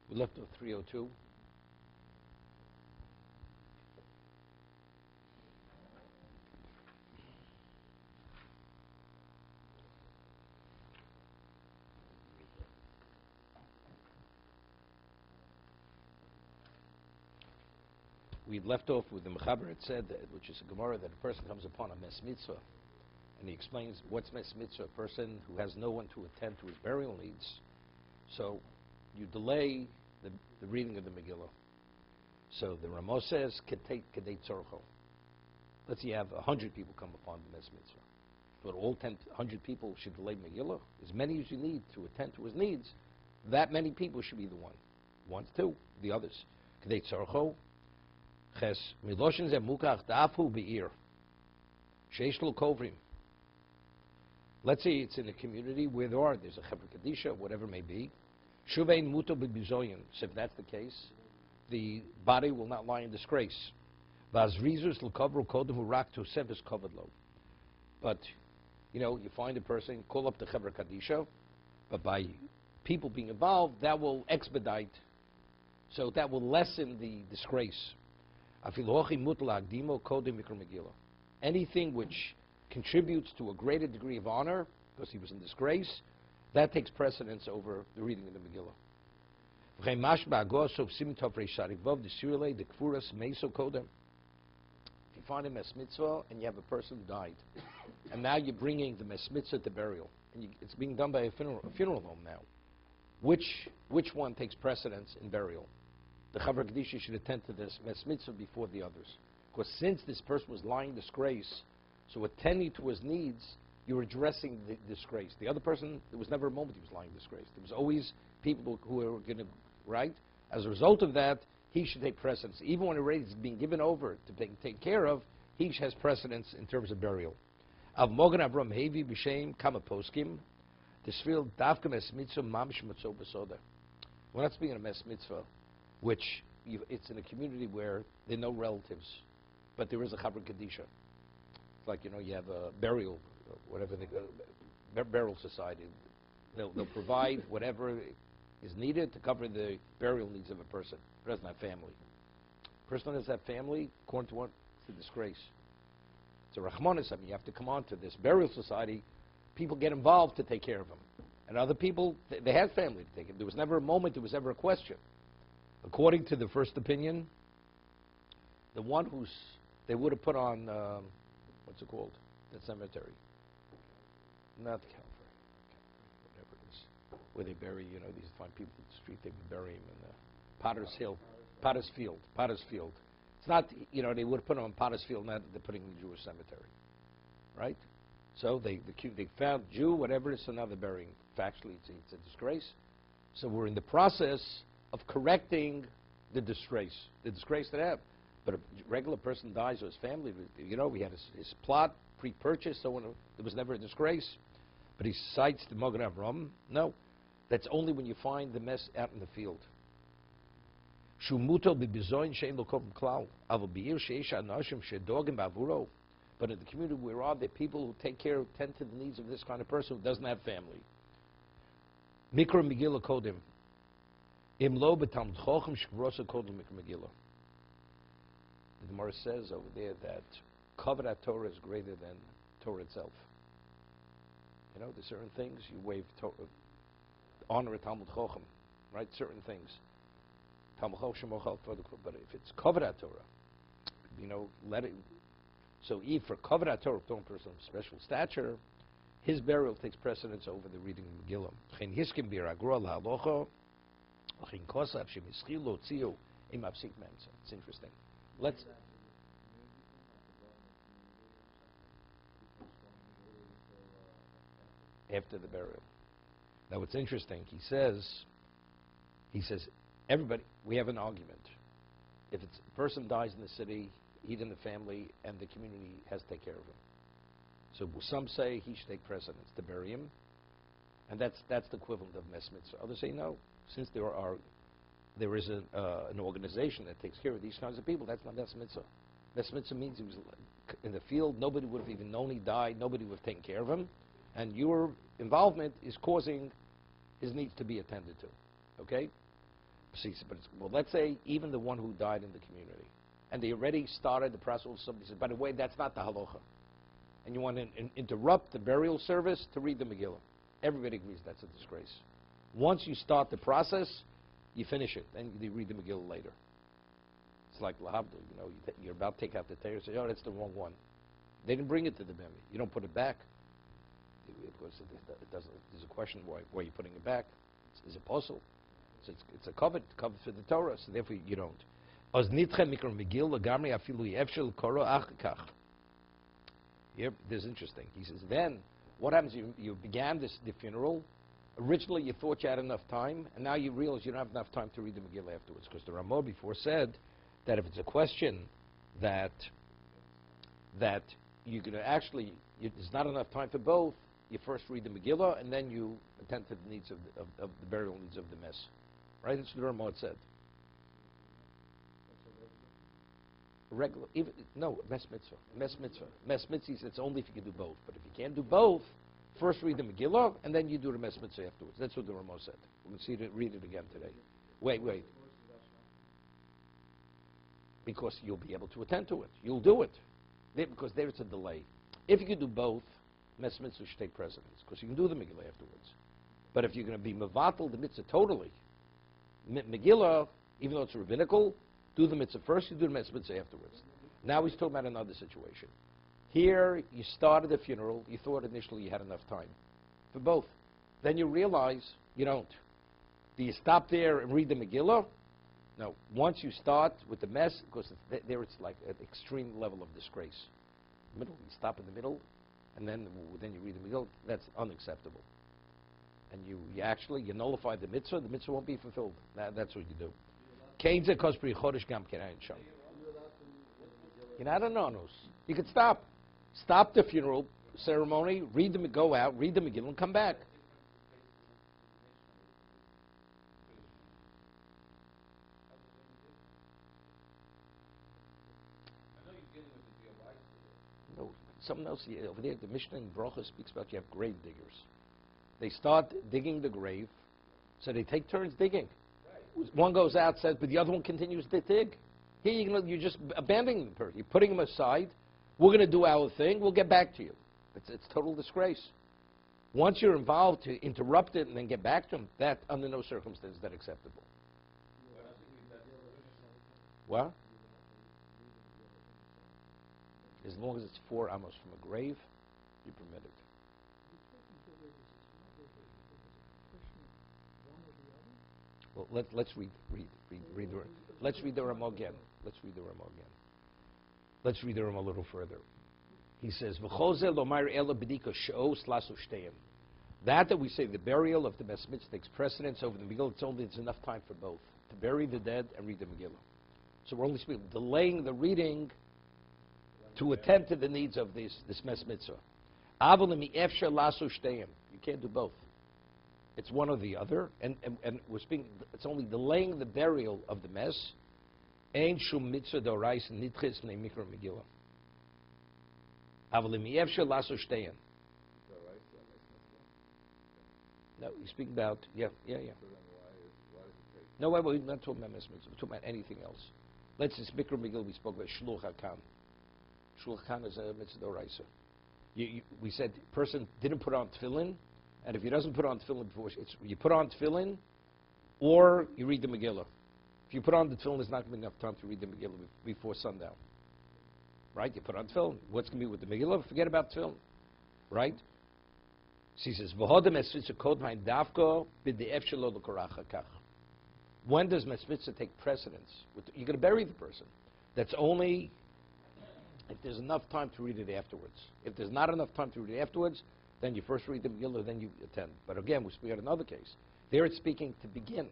We left off 302. We left off with the Mechaber. It said, that, which is a Gemara, that a person comes upon a mes mitzvah, and he explains what's mes mitzvah, a person who has no one to attend to his burial needs. So you delay the reading of the Megillah. So the Ramo says, Kedei Tzorcho. Let's say you have 100 people come upon the mes mitzvah. But all 100 people should delay Megillah. As many as you need to attend to his needs, that many people should be the one. 1 to 2, the others. Kedei Tzorcho. Ches miloshin ze mukach dafu be'ir sheish lo kovrim. Let's say it's in a community where there's a chevra kadisha, whatever it may be. Shuvein muto bebizoyin. So if that's the case, the body will not lie in disgrace. Vazrizus l'kovru kodem hurak to sevis kovad lo. But you find a person, call up the chevra kadisha, but by people being involved, that will expedite. So that will lessen the disgrace. Anything which contributes to a greater degree of honor, because he was in disgrace, that takes precedence over the reading of the Megillah. If you find a mes mitzvah and you have a person who died, and now you're bringing the mes mitzvah to burial, and it's being done by a funeral home now, which one takes precedence in burial? The Chavra Kedisha should attend to this mes mitzvah before the others. Because since this person was lying in disgrace, so attending to his needs, you're addressing the disgrace. The other person, there was never a moment he was lying in disgrace. There was always people who were going to, right? As a result of that, he should take precedence. Even when it's being given over to take care of, he has precedence in terms of burial. Av Mogan Avram Hevi B'Shem Kama Poskim, Tisfil Davka Mes Mitzvah Mamish Matzo B'Soda. We're not speaking of mes mitzvah, which it's in a community where there are no relatives, but there is a Chavra Kedisha. It's like, you have a burial, whatever burial society. They'll provide whatever is needed to cover the burial needs of a person who doesn't have family. A person who doesn't have family, according to what? It's a disgrace. It's a Rahmanis. I mean, you have to come on to this burial society. People get involved to take care of them. And other people, they have family to take care of. There was never a moment, there was ever a question. According to the first opinion, the one they would have put on, what's it called? That cemetery. Not Calvary. Whatever it is. Where they bury, these fine people in the street, they would bury him in Potter's Hill. Potter's Field. It's not, they would have put him on Potter's Field, not they're putting him in the Jewish cemetery. Right? So they found Jew, whatever it is, so now they're burying. Factually, it's a disgrace. So we're in the process of correcting the disgrace that they have. But a regular person dies or his family, we had his plot pre-purchased, so there was never a disgrace. But he cites the Mogan Avram. No, that's only when you find the mess out in the field. But in the community where there are people who tend to the needs of this kind of person who doesn't have family. Mikra Megillah Kodim. Imlo betam chochem shkrosa kodel Megillah. The Gemara says over there that Kavod Torah is greater than Torah itself. There's certain things you waive honor a Talmud Chochem, right? Certain things. Talmud Chochem Shemochal for the, but if it's Kavod Torah, let it. So if for Kavod Torah, a person of special stature, his burial takes precedence over the reading of Megillah. Chen hiskim biragra lahalocha. It's interesting. After the burial. Now what's interesting, he says, everybody, we have an argument. If a person dies in the city, he and the family and the community has to take care of him. So some say he should take precedence to bury him, and that's the equivalent of mes mitzvah. Others say no. Since there is an organization that takes care of these kinds of people, that's not mes mitzvah. Mes mitzvah means he was in the field, nobody would have even known he died, nobody would have taken care of him, and your involvement is causing his needs to be attended to. Okay? Well, let's say even the one who died in the community, and they already started the process of somebody says, by the way, that's not the halacha. And you want to interrupt the burial service to read the Megillah. Everybody agrees that's a disgrace. Once you start the process, you finish it. Then you read the Megillah later. It's like lahabdil, you're about to take out the Torah, say, oh, that's the wrong one. They didn't bring it to the Bemi. You don't put it back. Because there's a question why you're putting it back. It's a puzzle. It's a covet for the Torah, so therefore you don't. Here, this is interesting. He says, then, what happens? You began the funeral. Originally, you thought you had enough time, and now you realize you don't have enough time to read the Megillah afterwards. Because the Ramah before said that if it's a question that you're going to actually, there's not enough time for both, you first read the Megillah, and then you attend to the needs of the burial needs of the mess. Right? That's what the Ramah said. Regular, mess mitzvah. Mess mitzvah, it's only if you can do both. But if you can't do both, first read the Megillah, and then you do the mess mitzvah afterwards. That's what the Ramah said. We're going to read it again today. Wait. Because you'll be able to attend to it. You'll do it. Because there's a delay. If you can do both, mess mitzvah should take precedence. Because you can do the Megillah afterwards. But if you're going to be mevatel the mitzvah totally, Megillah, even though it's rabbinical, do the mitzvah first, you do the mitzvah afterwards. Now he's talking about another situation. Here, you started the funeral, you thought initially you had enough time for both. Then you realize you don't. Do you stop there and read the Megillah? No. Once you start with the mess, because there it's like an extreme level of disgrace. You stop in the middle, and then you read the Megillah. That's unacceptable. And you nullify the mitzvah won't be fulfilled. That's what you do. You're not a nonus. You could stop. Stop the funeral ceremony, go out, read the Megillah, and come back. No, something else over there. The Mishnah in Brocha speaks about you have grave diggers. They start digging the grave, so they take turns digging. One goes out, says, but the other one continues to dig. Here you're just abandoning the person. You're putting him aside. We're going to do our thing. We'll get back to you. It's total disgrace. Once you're involved to interrupt it and then get back to him, that under no circumstance is that acceptable. What? As long as it's 4 amos from a grave, you're permitted. Well, let's read the Ramah again. Let's read the Ramah again. Let's read the Ramah a little further. He says, that we say the burial of the Mess Mitzvah takes precedence over the Megillah, it's enough time for both, to bury the dead and read the Megillah. So we're only delaying the reading to attend to the needs of this Mess Mitzvah. You can't do both. It's one or the other, and we're speaking. It's only delaying the burial of the mess. Ein shum mitzvah d'oraisa nidches nei mikra Megillah. Aval imiyevshel laso shtein. No, you speak about yeah. No, wait, we're not talking about mess mitzvah. We're talking about anything else. Let's just mikra Megillah. We spoke about shluch hakan. Shluch hakan is a mitzvah d'oraisa. We said person didn't put on tefillin. And if he doesn't put on tefillin before, you put on tefillin, or you read the Megillah. If you put on the tefillin, there's not going to be enough time to read the Megillah before sundown. Right? You put on tefillin. What's going to be with the Megillah? Forget about tefillin. Right? So he says, when does Mess Mitzvah take precedence? You're going to bury the person. That's only if there's enough time to read it afterwards. If there's not enough time to read it afterwards, then you first read the Megillah, then you attend. But again, we speak at another case. There it's speaking to begin.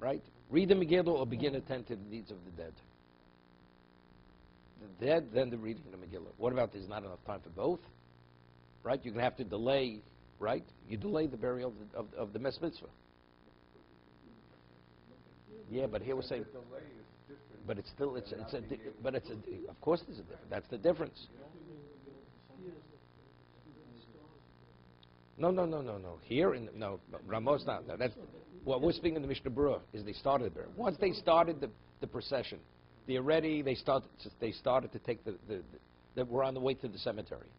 Right? Read the Megillah or begin to attend to the needs of the dead. The dead, then the reading of the Megillah. What about there's not enough time for both? Right? You're going to have to delay, right? You delay the burial of the Mess Mitzvah. Yeah, but here we're saying, but it's still, of course there's a difference. That's the difference. No, no, no, no, no. Here in no, Ramos not. No, that's what we're speaking in the Mishnah Berurah is they started there. Once they started the procession, they started to take that we're on the way to the cemetery,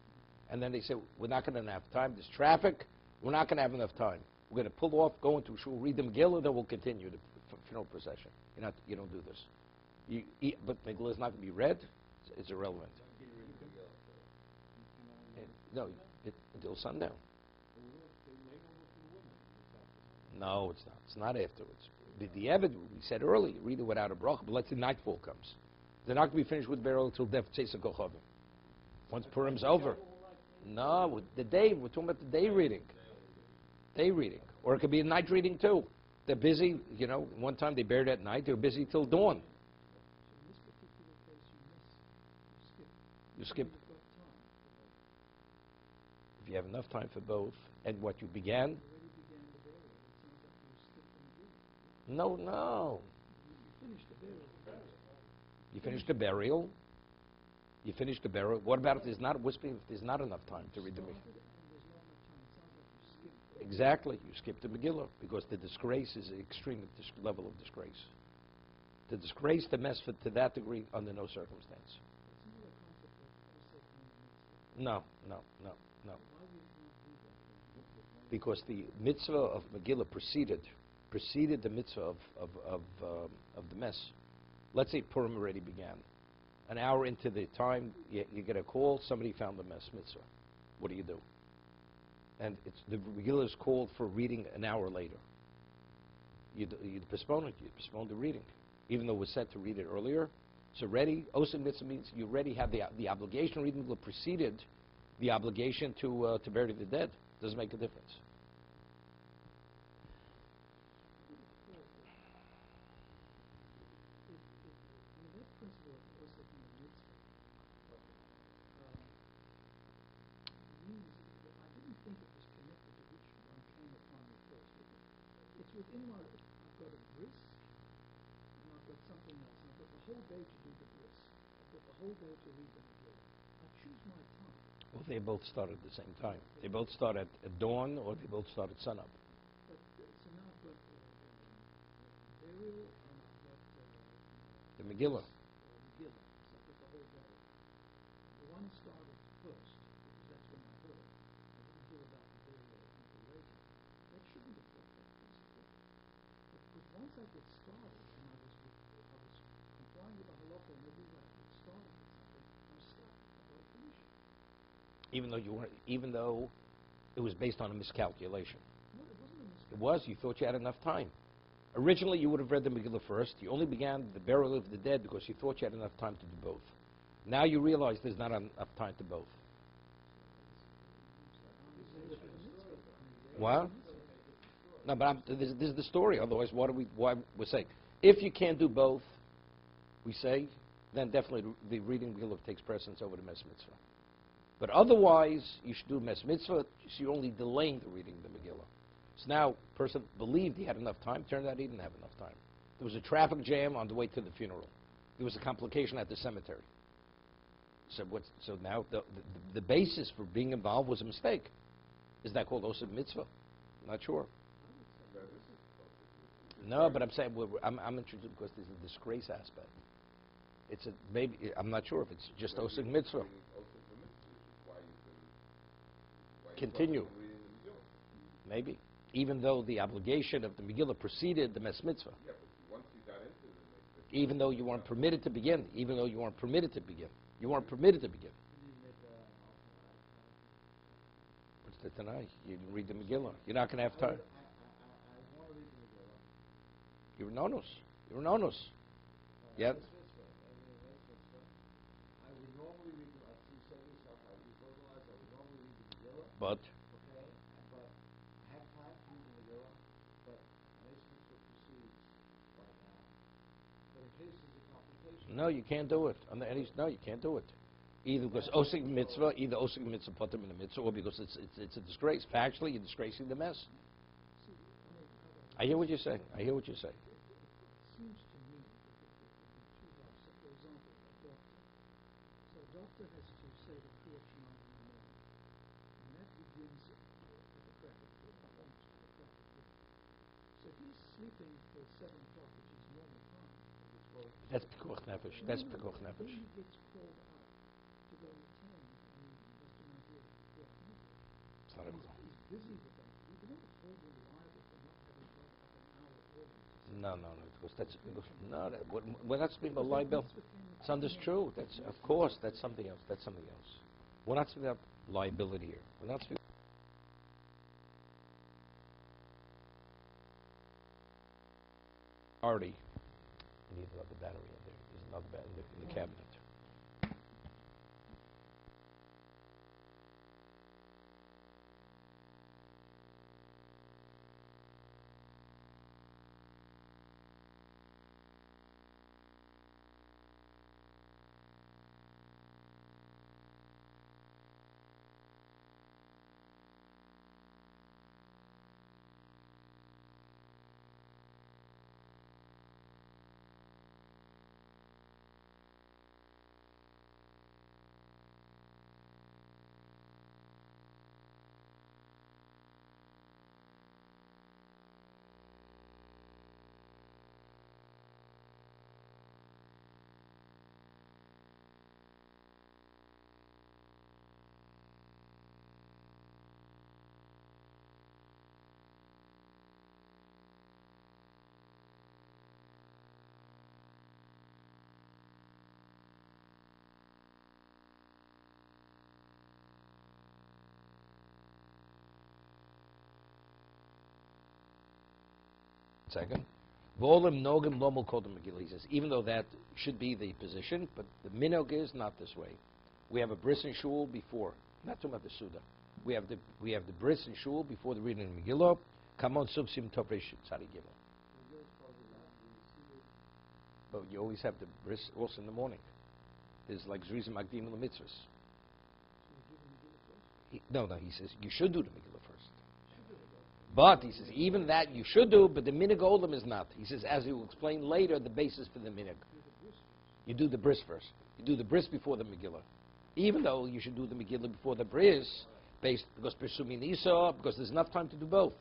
and then they said we're not going to have time. There's traffic. We're not going to have enough time. We're going to pull off, go into shul, read the Megillah, then we'll continue the funeral procession. You don't do this. But Megillah is not going to be read. It's irrelevant. No, until sundown. No, it's not. It's not afterwards. The Evid, we said earlier, read it without a bracha, but let's say nightfall comes. They're not going to be finished with burial until Dev Tzeis Kochavim. Once Purim's over. No, the day, we're talking about the day reading. Day reading. Or it could be a night reading too. They're busy, one time they buried at night, they were busy till dawn. You skip. If you have enough time for both, and what you began. No. You finished the burial. You finished the burial. What about if there's not enough time to read the Megillah? Exactly. You skip the Megillah because the disgrace is an extreme level of disgrace. To disgrace the mess to that degree under no circumstance. No. Because the mitzvah of Megillah preceded the mitzvah of the mess. Let's say Purim already began. An hour into the time, you get a call, somebody found the mess mitzvah. What do? And the Megillah is called for reading an hour later. You postpone it. You postpone the reading. Even though it was set to read it earlier. So ready, Osim mitzvah means you already have the obligation. Reading Megillah preceded the obligation to bury the dead. Doesn't make a difference. Well, they both start at the same time. They both start at dawn, or they both start at sunup. The Megillah. Even though it was based on a miscalculation. It was. You thought you had enough time. Originally, you would have read the Megillah first. You only began the burial of the dead because you thought you had enough time to do both. Now you realize there's not enough time to both. What? No, but this is the story. Otherwise, why we're saying? If you can't do both, we say, then definitely the reading Megillah takes precedence over the Mes Mitzvah. But otherwise, you should do Mes Mitzvah, so you're only delaying the reading of the Megillah. So now, a person believed he had enough time, turned out he didn't have enough time. There was a traffic jam on the way to the funeral. There was a complication at the cemetery. So now the basis for being involved was a mistake. Is that called Osib Mitzvah? Not sure. No, but I'm saying I'm interested because there's a disgrace aspect. I'm not sure if it's just Osib Mitzvah. Continue. Maybe. Even though the obligation of the Megillah preceded the Mes Mitzvah. Yeah, but once you got into the... Even though you weren't permitted to begin. You weren't permitted to begin. What's the Tanai? You didn't read the Megillah. You're not going to have time. I want to read the Megillah. You're nonos. Yeah. I would normally read the, as you said yourself, I would normally read the Megillah. But? Okay, but I have time to read the Megillah, but Mes Mitzvah proceeds right now. But in case there's a complication... No, you can't do it. No, you can't do it. Either because Osig Mitzvah, put them in the Mitzvah, or because it's a disgrace. Factually, you're disgracing the mess. I hear what you're saying. It seems to me that for example, a doctor. So a doctor has to say the prayer Shema in the morning. And that begins with the he's sleeping till 7 o'clock, which is normal time. That's pikuach nefesh. That's pikuach Then nefesh. he gets called out to go and attend, and Mr. Nazir pikuach nefesh. It's not a And good. he's busy with that. We don't hold him liable for not having got up an hour early to say No, no, no. Because that's no. We're not speaking about Because that liability. mess with him It's understood. That's of course. That's something else. That's something else. We're not speaking about liability here. We're not speaking. Already. We need another battery in there. There's another battery in the cabinet. Second. V'olim nogim lo mulkodem Megillah. He says, even though that should be the position, but the minog is not this way. We have a bris and shul before. Not talking about the Suda. We have the bris and shul before the reading of Megillah. Kamon subsim topresh tzadi gimel. But you always have the bris also in the morning. There's like zrizim magdim and the mitzvahs. No, he says you should do the Megillah first. But he says even that you should do, but the minig olam is not. He says, as he will explain later, the basis for the minig. You do the bris first. You do the bris before the Megillah. Even though you should do the Megillah before the bris, because Pesumim Isa, because there's enough time to do both.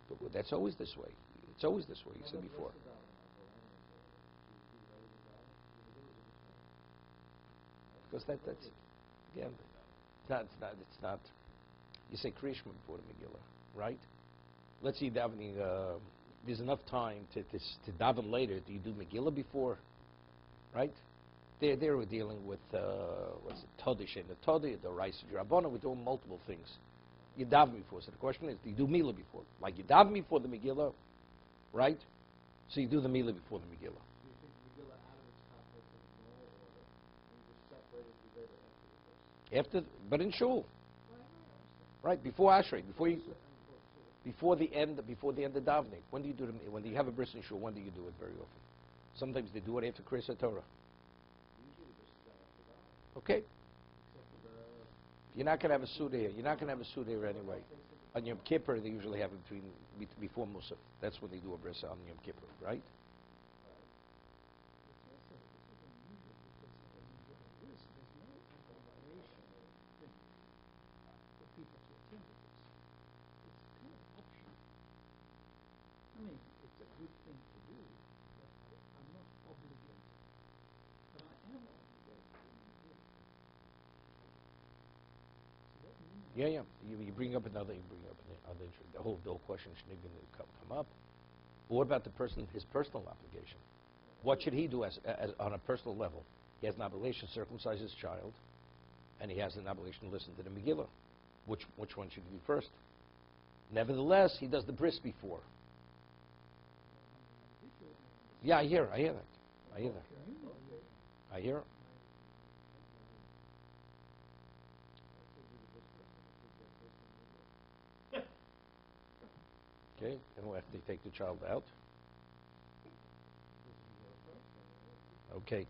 But that's always this way. It's always this way. You said before. Because that's again, it's not. You say Krishma before the Megillah, right? Let's see davening. There's enough time to daven later. Do you do Megillah before, right? There we're dealing with what's it? Todish and the Todi, the Rice Rabbanah. We're doing multiple things. You daven before. So the question is, do you do Milah before? Like you daven before the Megillah, right? So you do the Milah before the Megillah. Do you think Megillah out of its context in the normal order, and you just separated the day after the first? But in shul, right before Ashrei, before the end of davening. When do you do when you have a bris in shul? When do you do it? Very often. Sometimes they do it after Kriyas Torah. Usually just after that. Okay. Except for the... You're not going to have a suda here. You're not going to have a suda here anyway. On Yom Kippur, they usually have it before Musaf. That's when they do a bris on Yom Kippur, right? People to attend to this. It's kind of optional. I mean, it's a good thing to do, but I'm not obligated. But I am obligated to do it. So that means Yeah. You bring up another. The whole question shouldn't even come up. But what about his personal obligation? What should he do as on a personal level? He has an obligation to circumcise his child, and he has an obligation to listen to the Megillah. Which one should he do first? Nevertheless, he does the bris before. Yeah, I hear that. I hear. Okay, and we'll have to take the child out. Okay.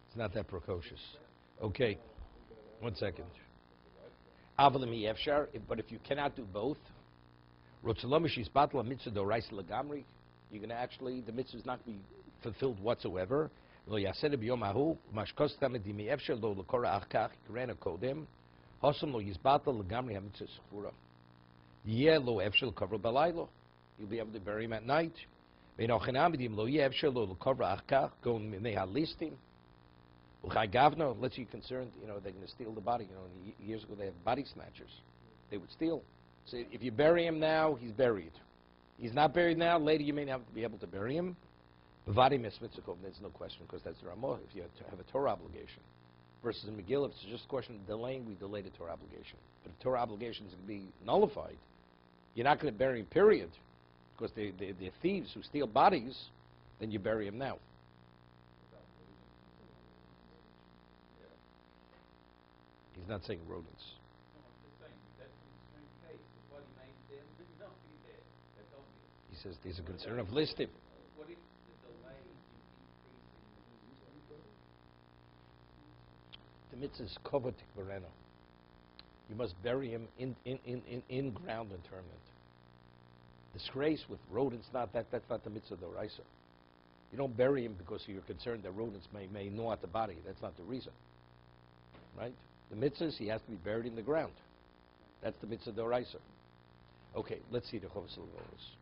It's not that precocious. Okay. 1 second. But if you cannot do both, you're going to actually, the mitzvah is not going to be fulfilled whatsoever. You Yeh lo efshel kavra balaylo. You'll be able to bury him at night. Ve'nochenamidim lo yeh efshel lo kavra achkach go mehalistim. Uchay let's you concerned, they're going to steal the body. Years ago they had body snatchers. They would steal. So if you bury him now, he's buried. He's not buried now, later you may not be able to bury him. Bavadi mesmitzakov, there's no question, because that's the Ramah, if you have a Torah obligation. Versus in Megillah, it's just a question of delaying, we delay the Torah obligation. But if Torah obligation is going to be nullified, you're not going to bury him, period. Because they're thieves who steal bodies, then you bury him now. He's not saying rodents. No, I'm just saying, that's an extreme case. The body may be dead, but not be dead. That's obvious. He says there's a concern of listing. What if the delay is increasing the The mitzvah is kovatik berena. You must bury him in ground interment. Disgrace with rodents, that's not the mitzvah d'oraisa. You don't bury him because you're concerned that rodents may gnaw at the body. That's not the reason. Right? The mitzvah is he has to be buried in the ground. That's the mitzvah d'oraisa. Okay, let's see the Chovos HaLevavos.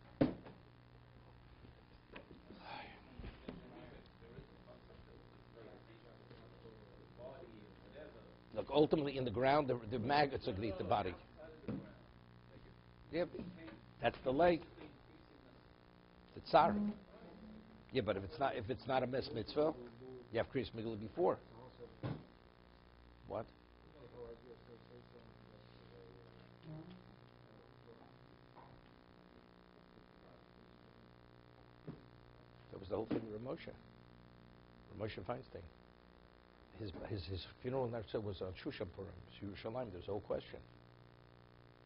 Look, ultimately in the ground, the maggots are going to eat the body. Yeah, that's the lay. The tsar. Yeah, but if it's not a mitzvah, you have Kriyas Megillah before. What? That was the whole thing with Ramosha Feinstein. His funeral was on Shushan Purim, Yerushalayim. There's no question.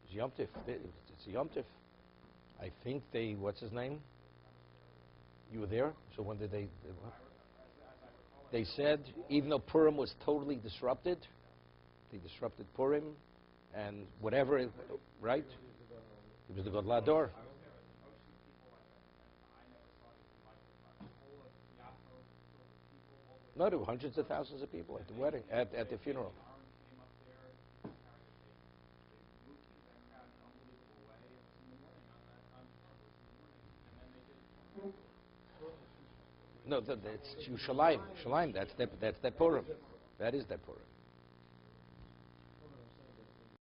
It's Yom Tif. It's a Yom Tif. I think what's his name? You were there? So when did they what? They said, even though Purim was totally disrupted, they disrupted Purim, and whatever, right? It was the Godlador. No, there were hundreds of thousands of people at the wedding, at the funeral. No, it's Yerushalayim. That's their Purim. That is their Purim.